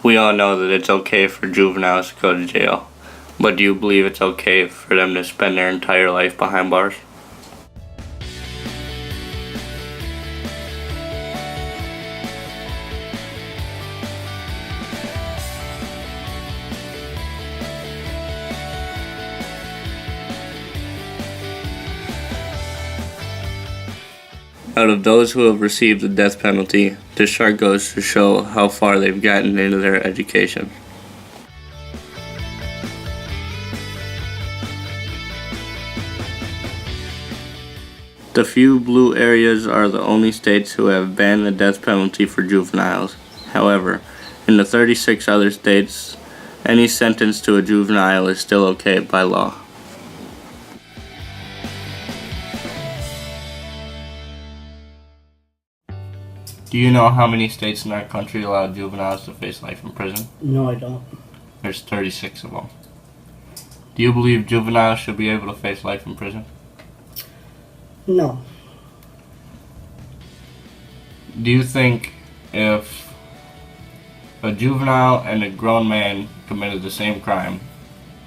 We all know that it's okay for juveniles to go to jail, but do you believe it's okay for them to spend their entire life behind bars? Out of those who have received the death penalty, this chart goes to show how far they've gotten into their education. The few blue areas are the only states who have banned the death penalty for juveniles. However, in the 36 other states, any sentence to a juvenile is still okay by law. Do you know how many states in our country allow juveniles to face life in prison? No, I don't. There's 36 of them. Do you believe juveniles should be able to face life in prison? No. Do you think if a juvenile and a grown man committed the same crime,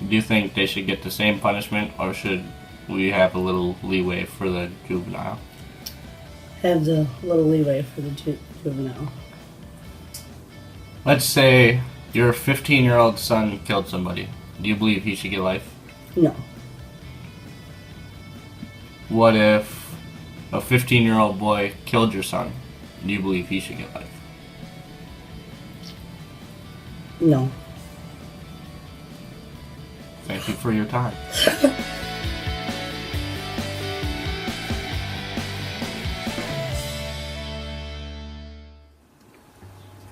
do you think they should get the same punishment, or should we have a little leeway for the juvenile? Have the little leeway for the juvenile. Let's say your 15-year-old son killed somebody. Do you believe he should get life? No. What if a 15-year-old boy killed your son? Do you believe he should get life? No. Thank you for your time.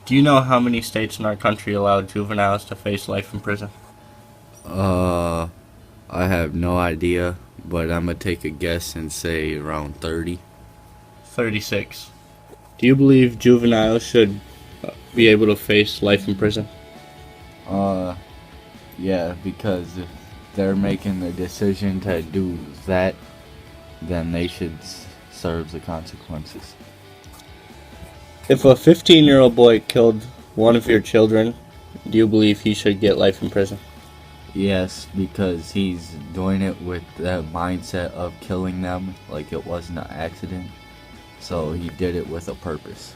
Do you know how many states in our country allow juveniles to face life in prison? I have no idea, but I'm gonna take a guess and say around 30. 36. Do you believe juveniles should be able to face life in prison? Yeah, because if they're making the decision to do that, then they should serve the consequences. If a 15-year-old boy killed one of your children, do you believe he should get life in prison? Yes, because he's doing it with the mindset of killing them like it wasn't an accident. So he did it with a purpose.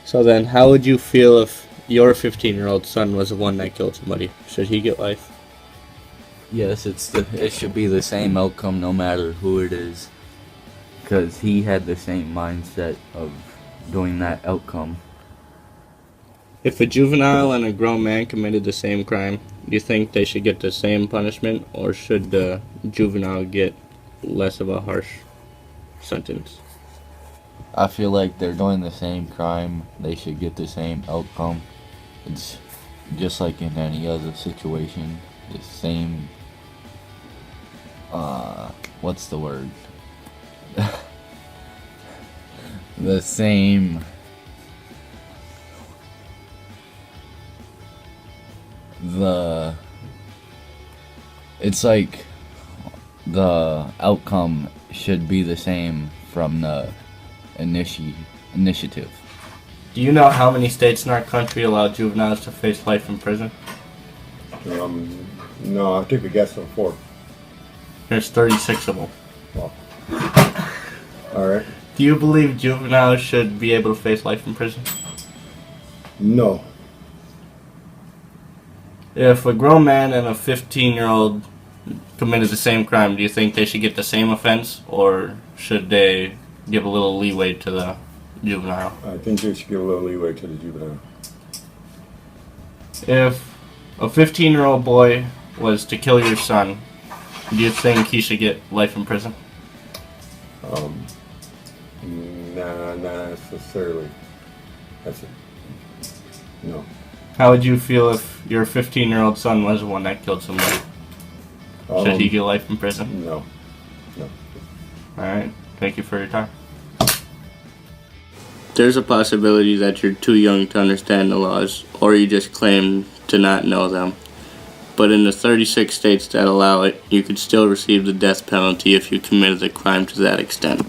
So then, how would you feel if your 15-year-old son was the one that killed somebody? Should he get life? Yes, it should be the same outcome no matter who it is. Because he had the same mindset of doing that outcome. If a juvenile and a grown man committed the same crime, do you think they should get the same punishment, or should the juvenile get less of a harsh sentence? I feel like they're doing the same crime. They should get the same outcome. It's just like in any other situation. The same, what's the word? The same, it's like the outcome should be the same from the initiative. Do you know how many states in our country allow juveniles to face life in prison? No, I'll take a guess on 4. There's 36 of them. Well, all right. Do you believe juveniles should be able to face life in prison? No. If a grown man and a 15-year-old committed the same crime, do you think they should get the same offense, or should they give a little leeway to the juvenile? I think they should give a little leeway to the juvenile. If a 15-year-old boy was to kill your son, do you think he should get life in prison? Not necessarily. That's it. No. How would you feel if your 15-year-old son was the one that killed somebody? Should he get life in prison? No. No. Alright, thank you for your time. There's a possibility that you're too young to understand the laws, or you just claim to not know them. But in the 36 states that allow it, you could still receive the death penalty if you committed a crime to that extent.